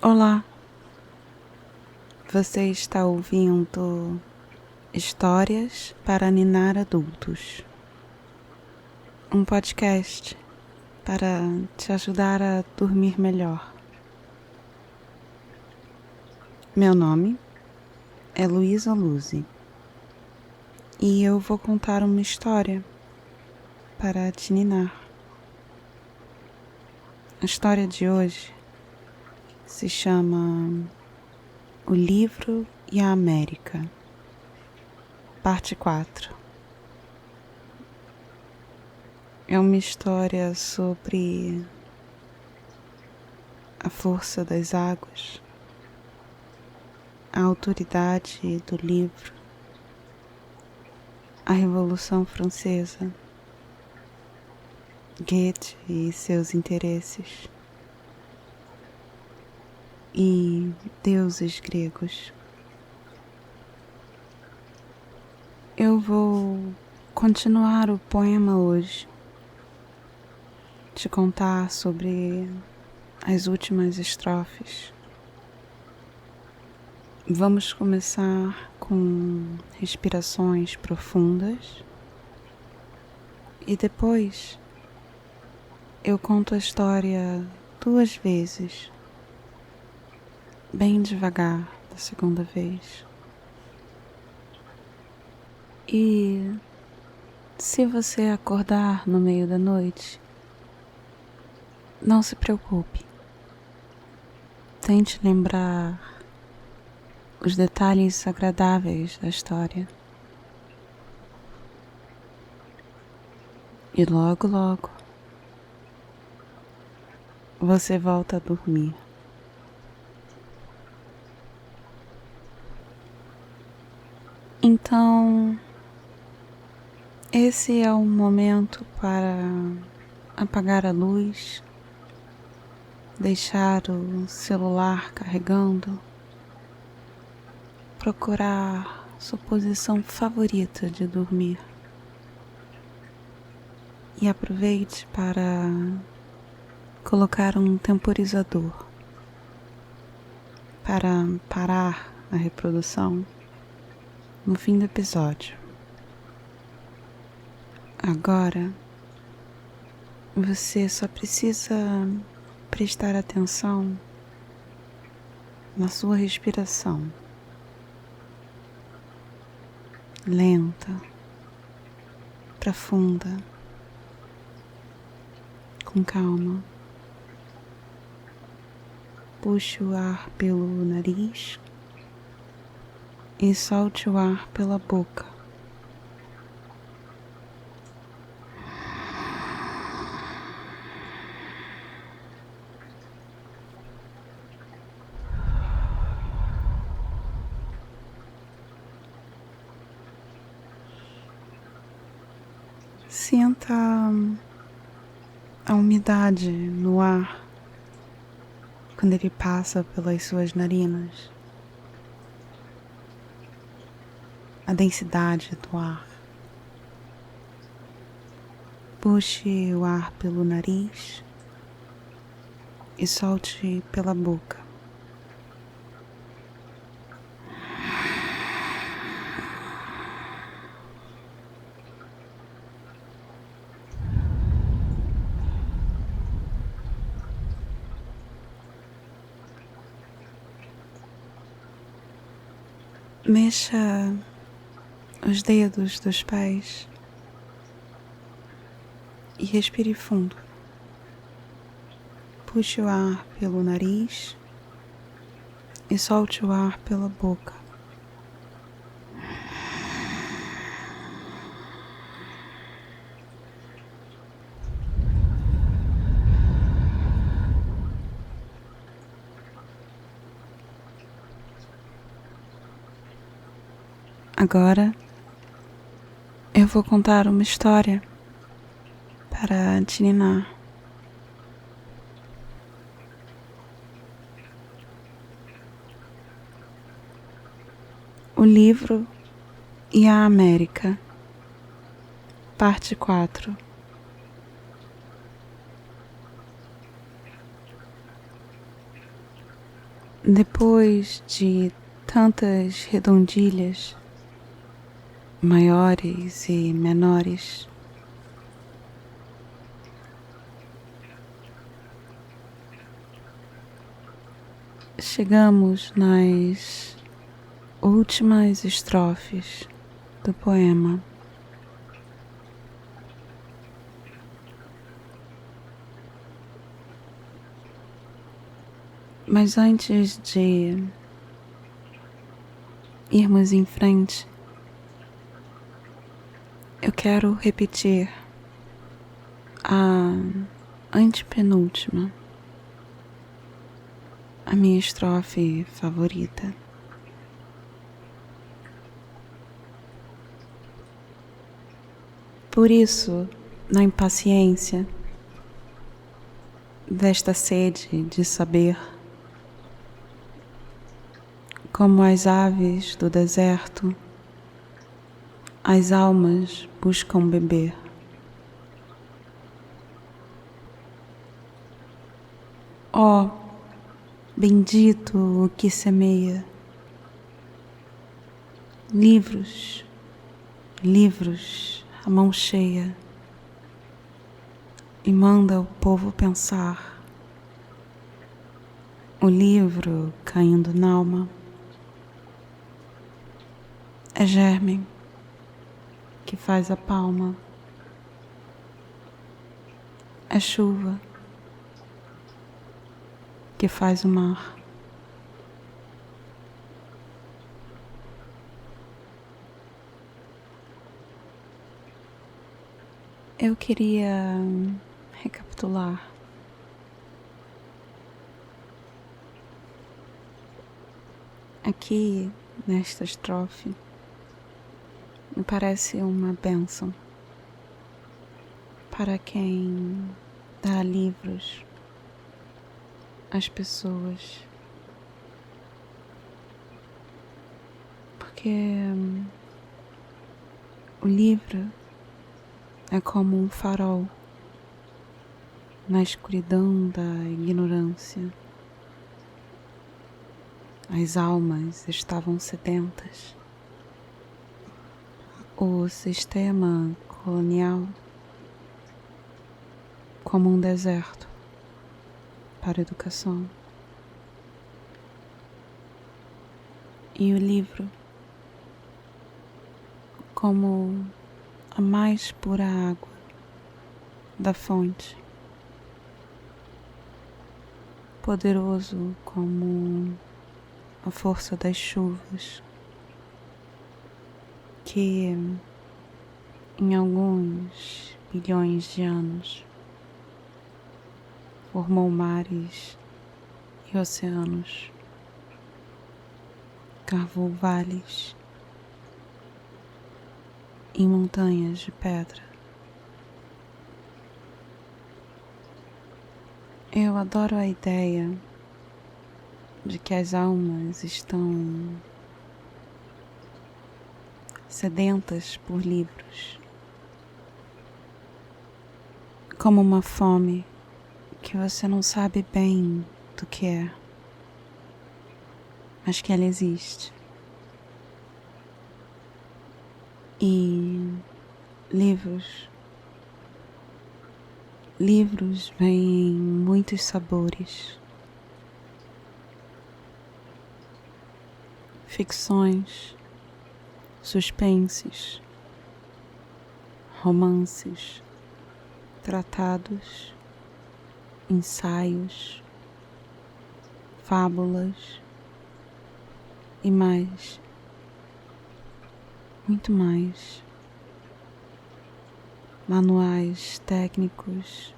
Olá, você está ouvindo Histórias para Ninar Adultos, um podcast para te ajudar a dormir melhor. Meu nome é Luísa Luzi e eu vou contar uma história para te ninar. A história de hoje se chama O Livro e a América, parte 4. É uma história sobre a força das águas, a autoridade do livro, a Revolução Francesa, Goethe e seus interesses, e deuses gregos. Eu vou continuar o poema hoje, te contar sobre as últimas estrofes. Vamos começar com respirações profundas e depois eu conto a história 2 vezes, bem devagar da segunda vez. E se você acordar no meio da noite, não se preocupe. Tente lembrar os detalhes agradáveis da história. E logo, logo, você volta a dormir. Então, esse é o momento para apagar a luz, deixar o celular carregando, procurar sua posição favorita de dormir e aproveite para colocar um temporizador para parar a reprodução no fim do episódio. Agora, você só precisa prestar atenção na sua respiração. Lenta, profunda, com calma. Puxe o ar pelo nariz e solte o ar pela boca. Sinta a umidade no ar quando ele passa pelas suas narinas, a densidade do ar. Puxe o ar pelo nariz e solte pela boca. Mexa os dedos dos pés e respire fundo. Puxe o ar pelo nariz e solte o ar pela boca. Agora eu vou contar uma história para te ninar. O Livro e a América, parte 4. Depois de tantas redondilhas, maiores e menores, chegamos nas últimas estrofes do poema. Mas antes de irmos em frente, eu quero repetir a antepenúltima, a minha estrofe favorita. Por isso, na impaciência desta sede de saber, como as aves do deserto, as almas buscam beber. Ó, bendito o que semeia livros, livros, a mão cheia, e manda o povo pensar, o livro caindo n'alma. É germe que faz a palma, é chuva que faz o mar. Eu queria recapitular aqui nesta estrofe. Me parece uma bênção para quem dá livros às pessoas, porque o livro é como um farol na escuridão da ignorância. As almas estavam sedentas. O sistema colonial como um deserto para a educação. E o livro como a mais pura água da fonte, poderoso como a força das chuvas, que em alguns bilhões de anos formou mares e oceanos, cavou vales e montanhas de pedra. Eu adoro a ideia de que as almas estão sedentas por livros, como uma fome que você não sabe bem do que é, mas que ela existe. E livros vêm em muitos sabores. Ficções, suspenses, romances, tratados, ensaios, fábulas e mais, muito mais. Manuais técnicos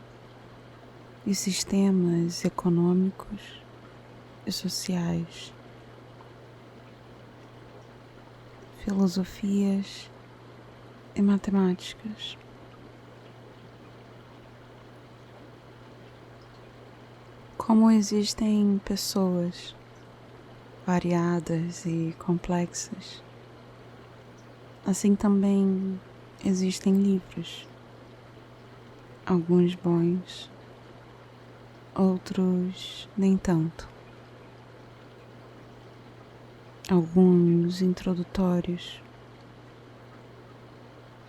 e sistemas econômicos e sociais, filosofias e matemáticas. Como existem pessoas variadas e complexas, assim também existem livros, alguns bons, outros nem tanto. alguns introdutórios,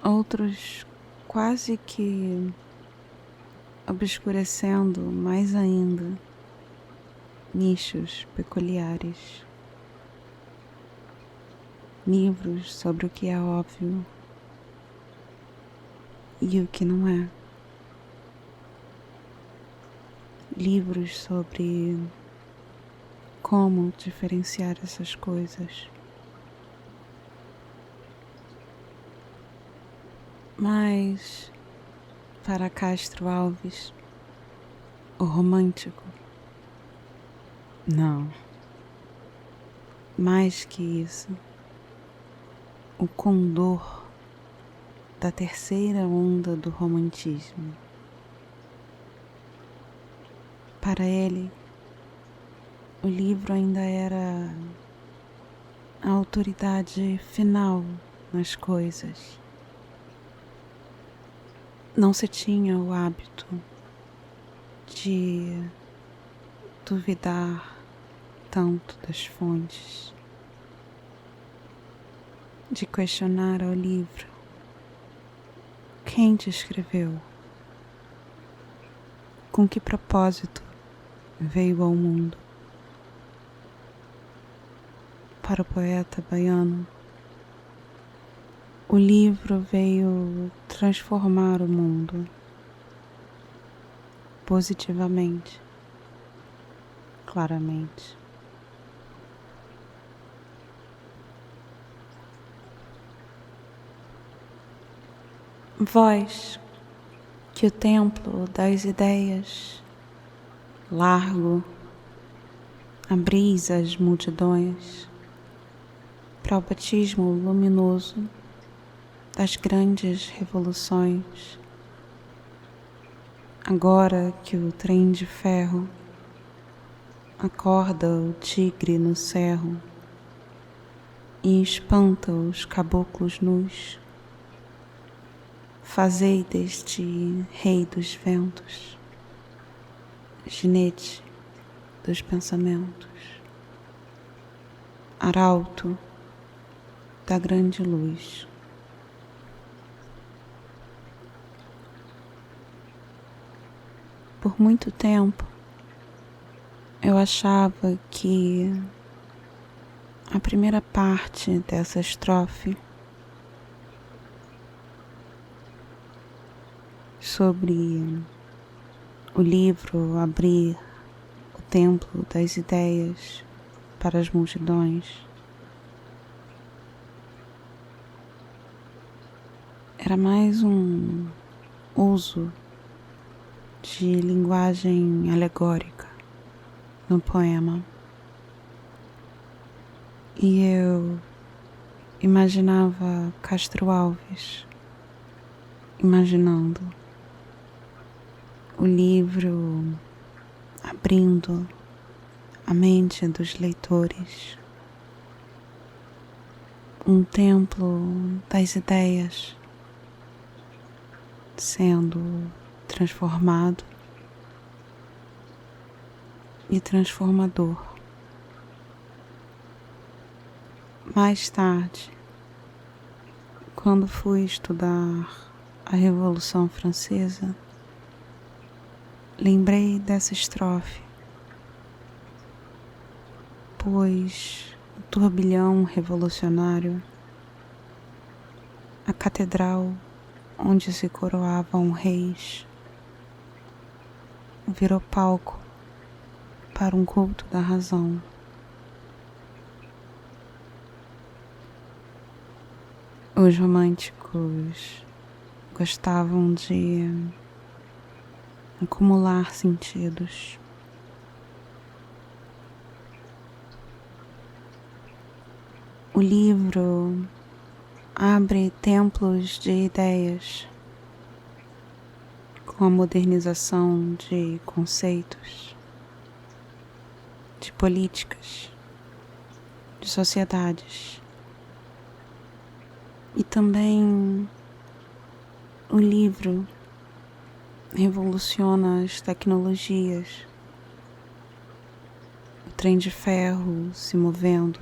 outros quase que obscurecendo mais ainda nichos peculiares, livros sobre o que é óbvio e o que não é, livros sobre como diferenciar essas coisas. Mas, para Castro Alves, o romântico, não. Mais que isso, o condor da terceira onda do romantismo. Para ele, o livro ainda era a autoridade final nas coisas. Não se tinha o hábito de duvidar tanto das fontes, de questionar ao livro quem te escreveu, com que propósito veio ao mundo. Para o poeta baiano, o livro veio transformar o mundo positivamente, claramente. Vós, que o templo das ideias, largo, abris as multidões para o batismo luminoso das grandes revoluções. Agora que o trem de ferro acorda o tigre no cerro e espanta os caboclos nus, fazei deste rei dos ventos ginete dos pensamentos, arauto da grande luz. Por muito tempo, eu achava que a primeira parte dessa estrofe sobre o livro abrir o templo das ideias para as multidões era mais um uso de linguagem alegórica no poema. E eu imaginava Castro Alves, imaginando o livro abrindo a mente dos leitores, um templo das ideias sendo transformado e transformador. Mais tarde, quando fui estudar a Revolução Francesa, lembrei dessa estrofe, pois o turbilhão revolucionário, a catedral onde se coroavam reis, virou palco para um culto da razão. Os românticos gostavam de acumular sentidos. O livro abre templos de ideias com a modernização de conceitos, de políticas, de sociedades. E também o livro revoluciona as tecnologias, o trem de ferro se movendo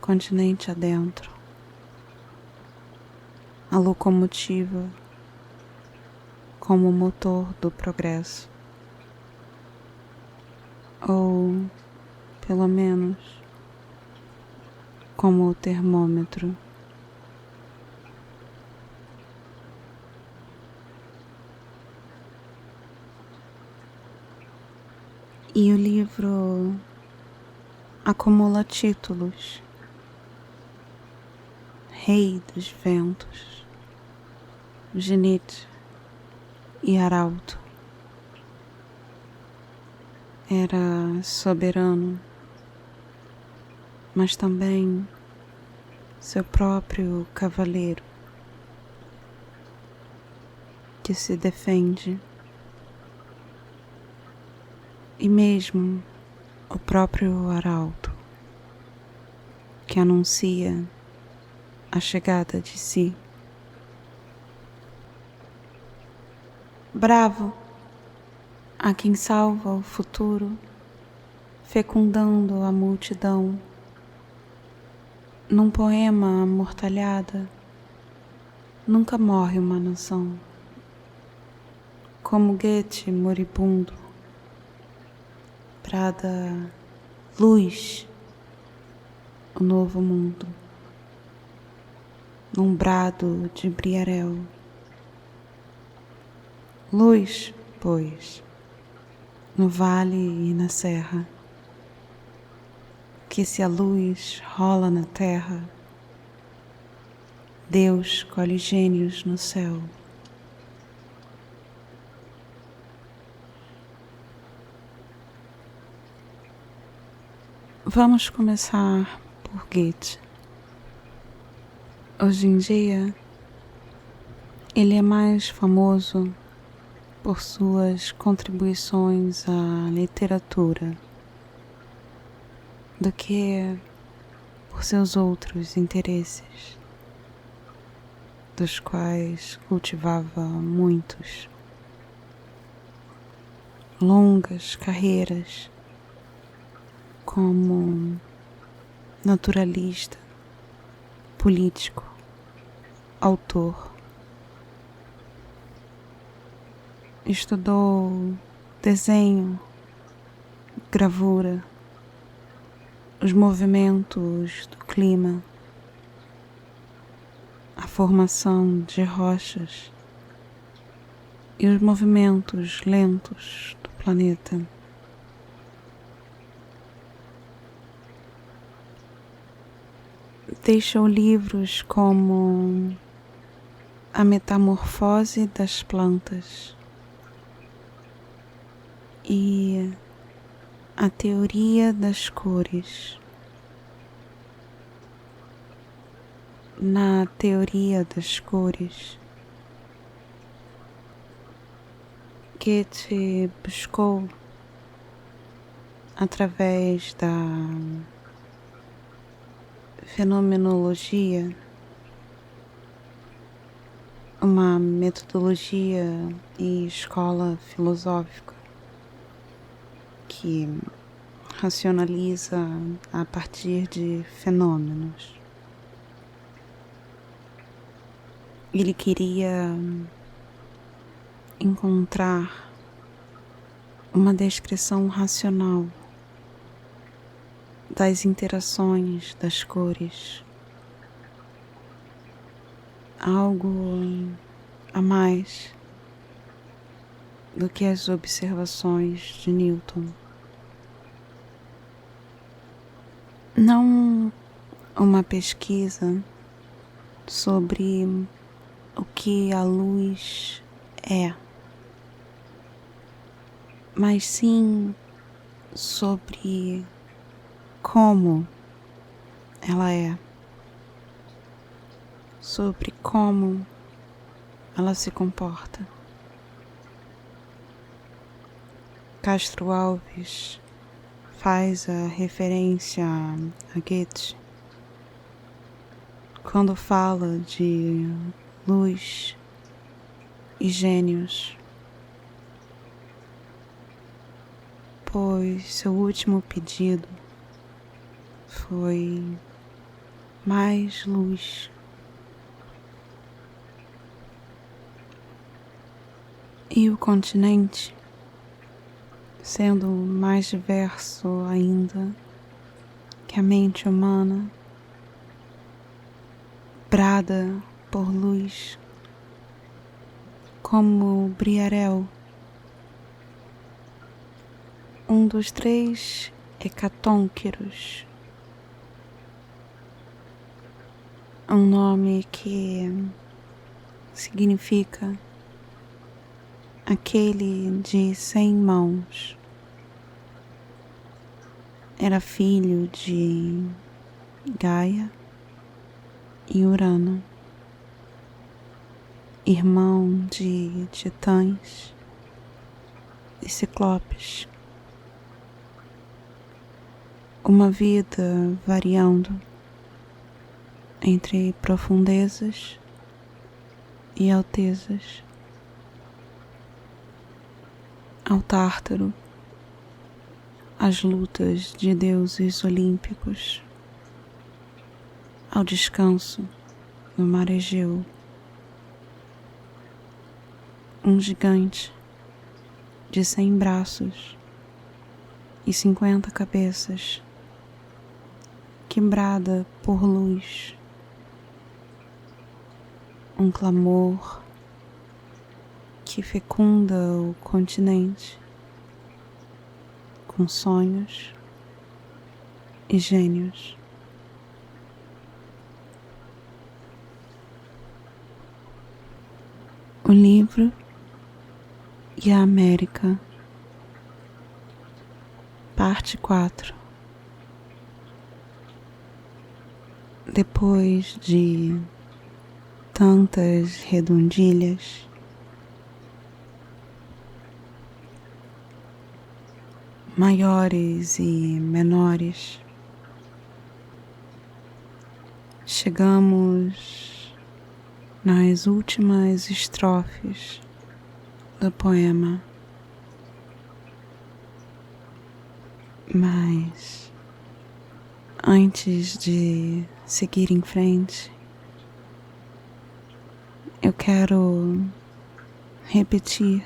continente adentro, a locomotiva como motor do progresso, ou pelo menos como o termômetro. E o livro acumula títulos: Rei dos Ventos, Genit e Arauto. Era soberano, mas também seu próprio cavaleiro, que se defende, e mesmo o próprio Arauto, que anuncia a chegada de si. Bravo a quem salva o futuro, fecundando a multidão. Num poema amortalhada, nunca morre uma nação. Como Goethe moribundo, brada luz, o novo mundo, num brado de Briarel. Luz, pois, no vale e na serra, que se a luz rola na terra, Deus colhe gênios no céu. Vamos começar por Goethe. Hoje em dia, ele é mais famoso por suas contribuições à literatura do que por seus outros interesses, dos quais cultivava muitos. Longas carreiras como naturalista, político, autor. Estudou desenho, gravura, os movimentos do clima, a formação de rochas e os movimentos lentos do planeta. Deixou livros como A Metamorfose das Plantas e A Teoria das Cores. Na Teoria das Cores, Goethe buscou, através da fenomenologia, uma metodologia e escola filosófica que racionaliza a partir de fenômenos. Ele queria encontrar uma descrição racional das interações das cores, algo a mais do que as observações de Newton. Não uma pesquisa sobre o que a luz é, mas sim sobre como ela é, sobre como ela se comporta. Castro Alves faz a referência a Goethe quando fala de luz e gênios, pois seu último pedido foi mais luz. E o continente, sendo mais diverso ainda que a mente humana, brada por luz, como Briarel, um dos 3 hecatônquiros, um nome que significa aquele de 100 mãos. Era filho de Gaia e Urano, irmão de titãs e ciclopes. Uma vida variando entre profundezas e altezas. Ao Tártaro, as lutas de deuses olímpicos, ao descanso no mar Egeu, um gigante de 100 braços e 50 cabeças, que brada por luz, um clamor que fecunda o continente com sonhos e gênios. O livro e a América, parte 4. Depois de tantas redondilhas, maiores e menores, chegamos nas últimas estrofes do poema. Mas antes de seguir em frente, eu quero repetir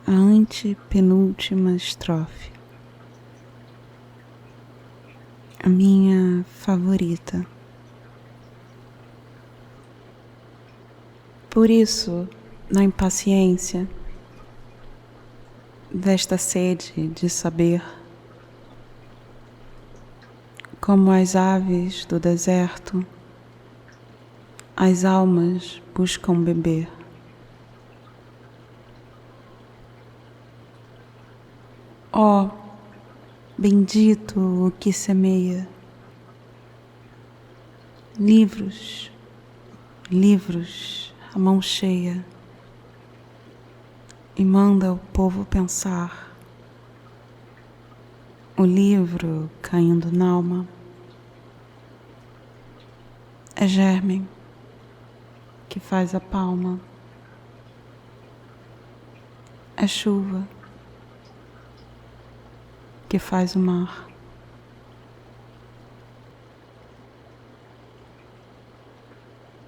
a antepenúltima estrofe, a minha favorita. Por isso, na impaciência desta sede de saber, como as aves do deserto, as almas buscam beber. Ó, bendito o que semeia livros, livros, a mão cheia, e manda o povo pensar, o livro caindo n'alma. É germe que faz a palma, é chuva que faz o mar.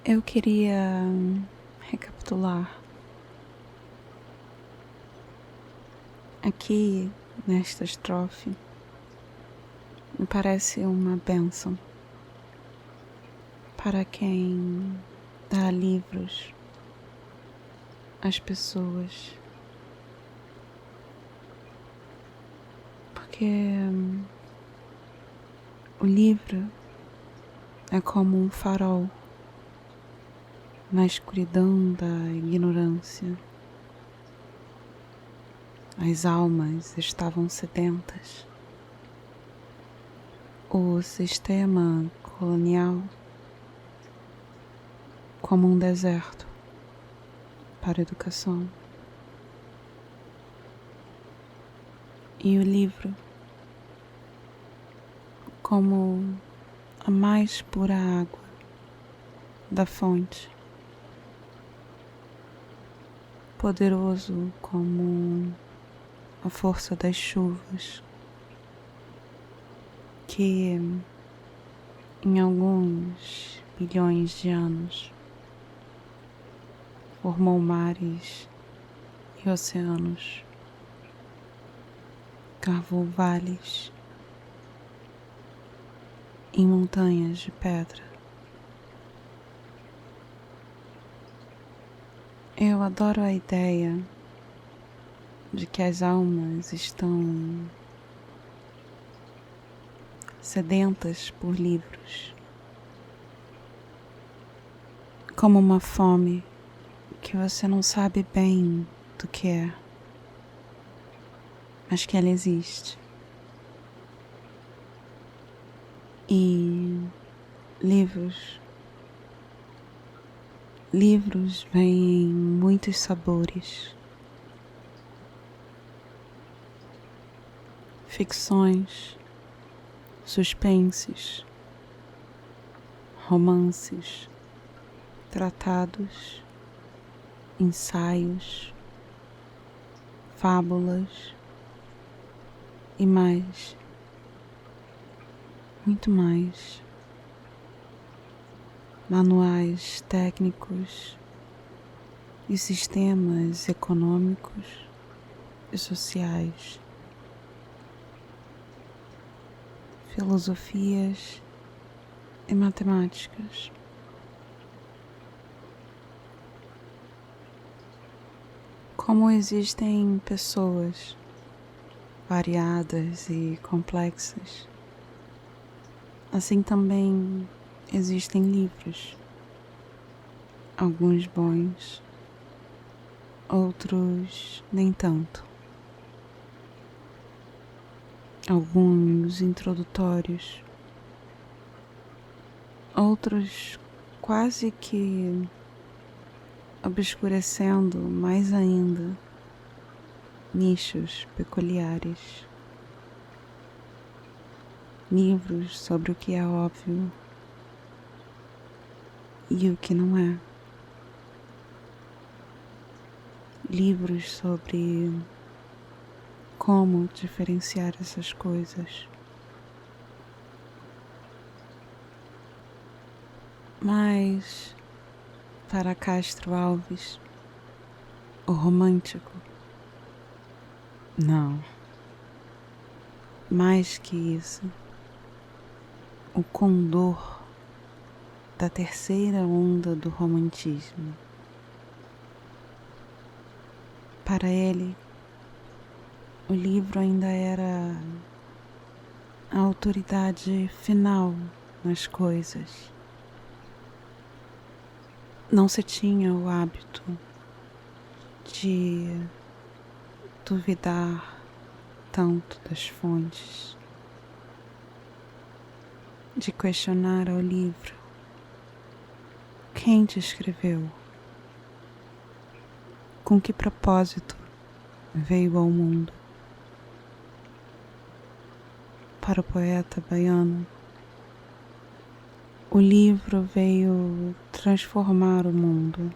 Eu queria recapitular aqui nesta estrofe. Me parece uma bênção para quem dá livros às pessoas, porque o livro é como um farol na escuridão da ignorância. As almas estavam sedentas. O sistema colonial como um deserto para a educação. E o livro como a mais pura água da fonte, poderoso como a força das chuvas, que em alguns bilhões de anos, formou mares e oceanos, cavou vales em montanhas de pedra. Eu adoro a ideia de que as almas estão sedentas por livros, como uma fome que você não sabe bem do que é, mas que ela existe. E livros vêm em muitos sabores. Ficções, suspenses, romances, tratados, ensaios, fábulas e mais, muito mais. Manuais técnicos e sistemas econômicos e sociais, filosofias e matemáticas. Como existem pessoas variadas e complexas, assim também existem livros, alguns bons, outros nem tanto, alguns introdutórios, outros quase que obscurecendo mais ainda nichos peculiares, livros sobre o que é óbvio e o que não é, livros sobre como diferenciar essas coisas. Mas, para Castro Alves, o romântico, não. Mais que isso, o condor da terceira onda do romantismo. Para ele, o livro ainda era a autoridade final nas coisas. Não se tinha o hábito de duvidar tanto das fontes, de questionar ao livro: quem te escreveu? Com que propósito veio ao mundo? Para o poeta baiano, o livro veio transformar o mundo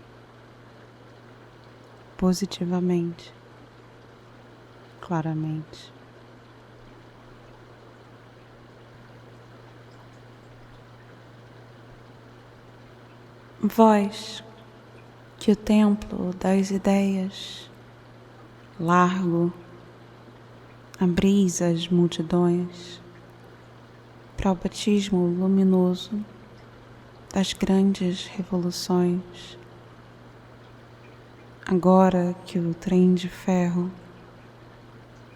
positivamente, claramente. Vós, que o templo das ideias, largo, abris as multidões para o batismo luminoso das grandes revoluções, agora que o trem de ferro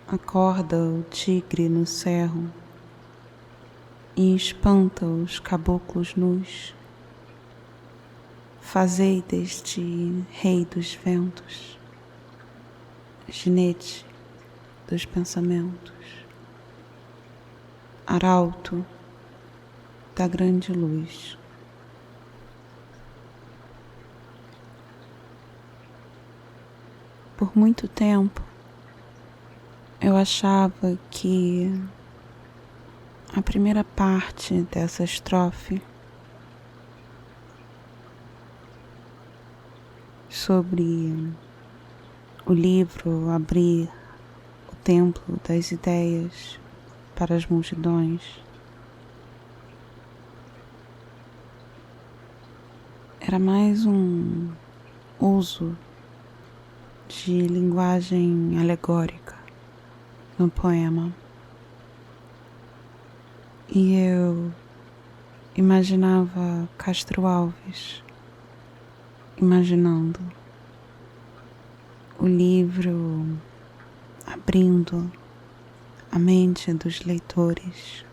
acorda o tigre no cerro e espanta os caboclos nus, fazei deste rei dos ventos ginete dos pensamentos, arauto da grande luz. Por muito tempo, eu achava que a primeira parte dessa estrofe sobre o livro abrir o templo das ideias para as multidões era mais um uso de linguagem alegórica no poema. E eu imaginava Castro Alves, imaginando o livro abrindo a mente dos leitores,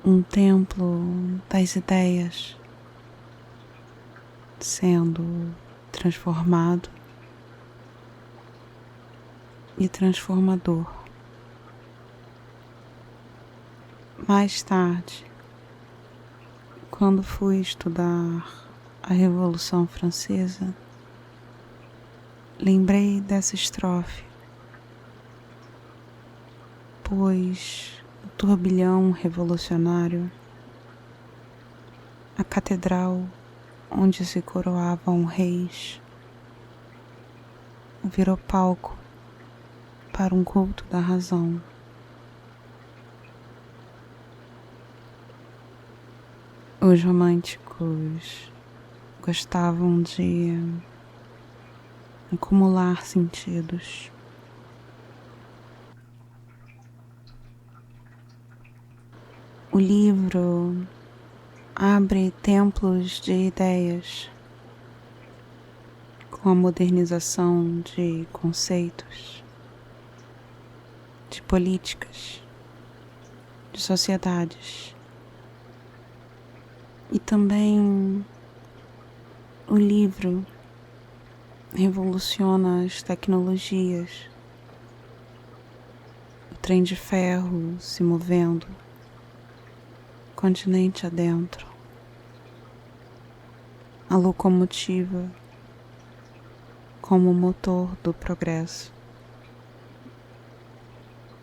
um templo das ideias sendo transformado e transformador. Mais tarde, quando fui estudar a Revolução Francesa, lembrei dessa estrofe, pois o turbilhão revolucionário, a catedral onde se coroavam reis, virou palco para um culto da razão. Os românticos gostavam de acumular sentidos. O livro abre templos de ideias com a modernização de conceitos, de políticas, de sociedades. E também o livro revoluciona as tecnologias, o trem de ferro se movendo, continente adentro, a locomotiva como motor do progresso,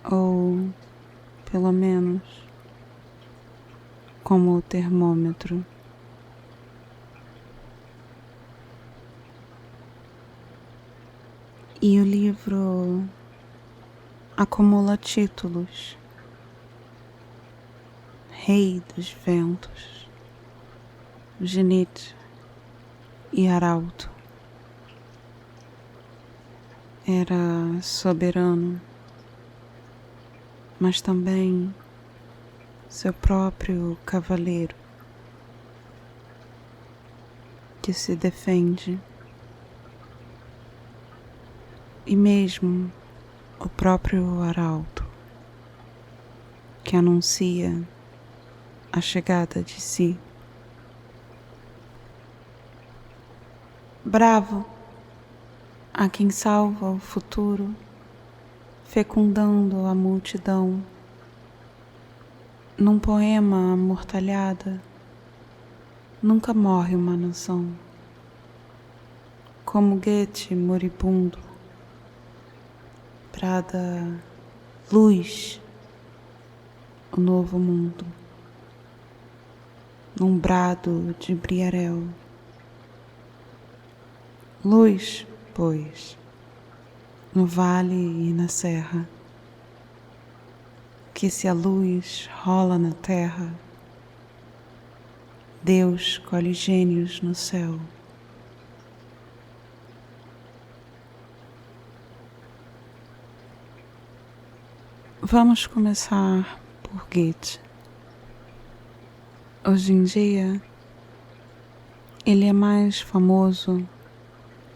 ou pelo menos como o termômetro. E o livro acumula títulos: Rei dos Ventos, Genite e Arauto. Era soberano, mas também seu próprio cavaleiro, que se defende, e mesmo o próprio arauto, que anuncia a chegada de si. Bravo a quem salva o futuro, fecundando a multidão. Num poema amortalhada, nunca morre uma nação. Como Goethe moribundo, brada luz, o novo mundo. Num brado de Briarel. Luz, pois, no vale e na serra, que se a luz rola na terra, Deus colhe gênios no céu. Vamos começar por Goethe. Hoje em dia, ele é mais famoso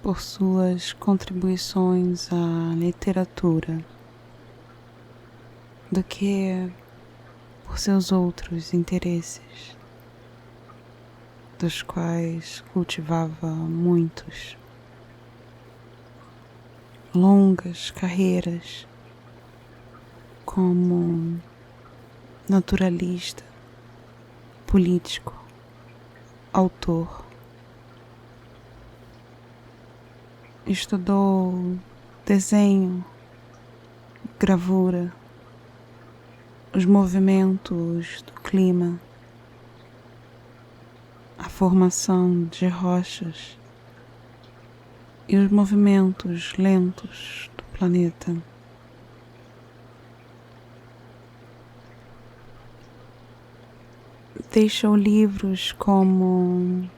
por suas contribuições à literatura do que por seus outros interesses, dos quais cultivava muitos. Longas carreiras como naturalista, político, autor. Estudou desenho, gravura, os movimentos do clima, a formação de rochas e os movimentos lentos do planeta. deixou livros como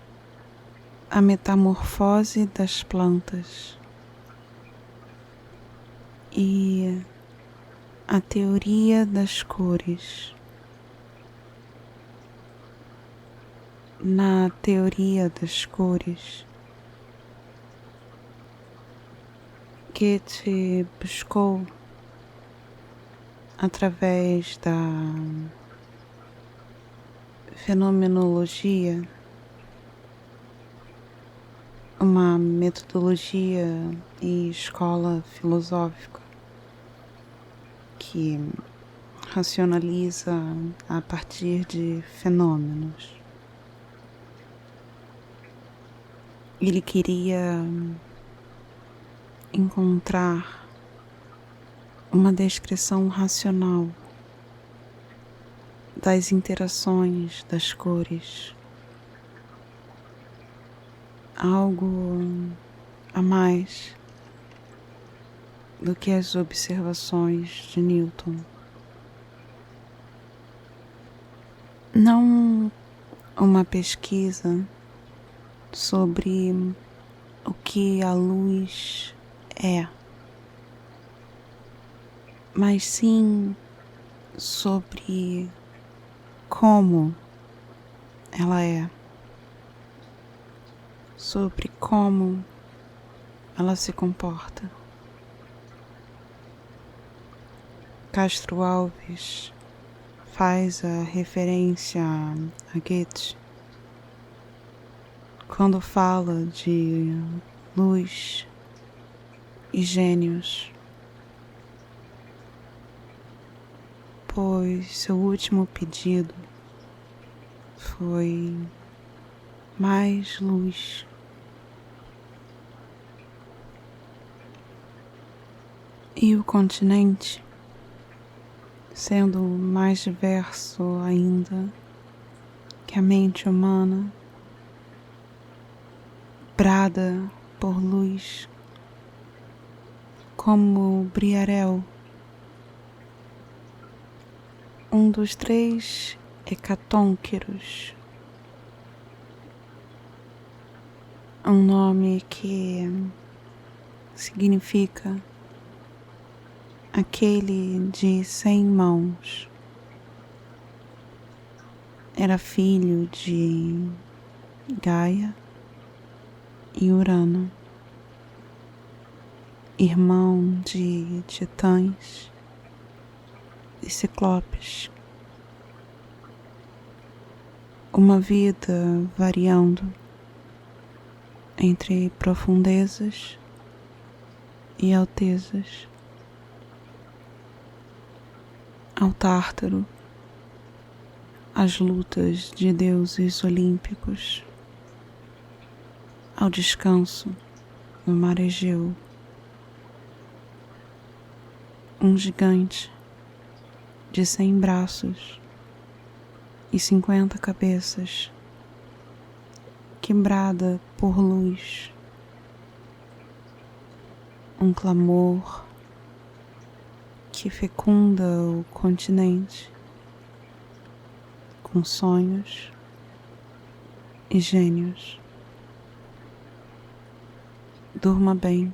A Metamorfose das Plantas e A Teoria das Cores. Na teoria das cores, Goethe buscou, através da fenomenologia, uma metodologia e escola filosófica que racionaliza a partir de fenômenos. Ele queria encontrar uma descrição racional das interações das cores, algo a mais do que as observações de Newton. Não uma pesquisa sobre o que a luz é, mas sim sobre como ela é, sobre como ela se comporta. Castro Alves faz a referência a Goethe quando fala de luz e gênios, pois seu último pedido foi mais luz. E o continente, sendo mais diverso ainda que a mente humana, brada por luz, como Briarel, um dos 3 hecatônqueros, um nome que significa aquele de 100 mãos. Era filho de Gaia e Urano, irmão de titãs e ciclopes. Uma vida variando entre profundezas e altezas. Ao Tártaro, as lutas de deuses olímpicos, ao descanso no mar Egeu, um gigante de 100 braços e 50 cabeças que brada por luz, um clamor que fecunda o continente com sonhos e gênios. Durma bem.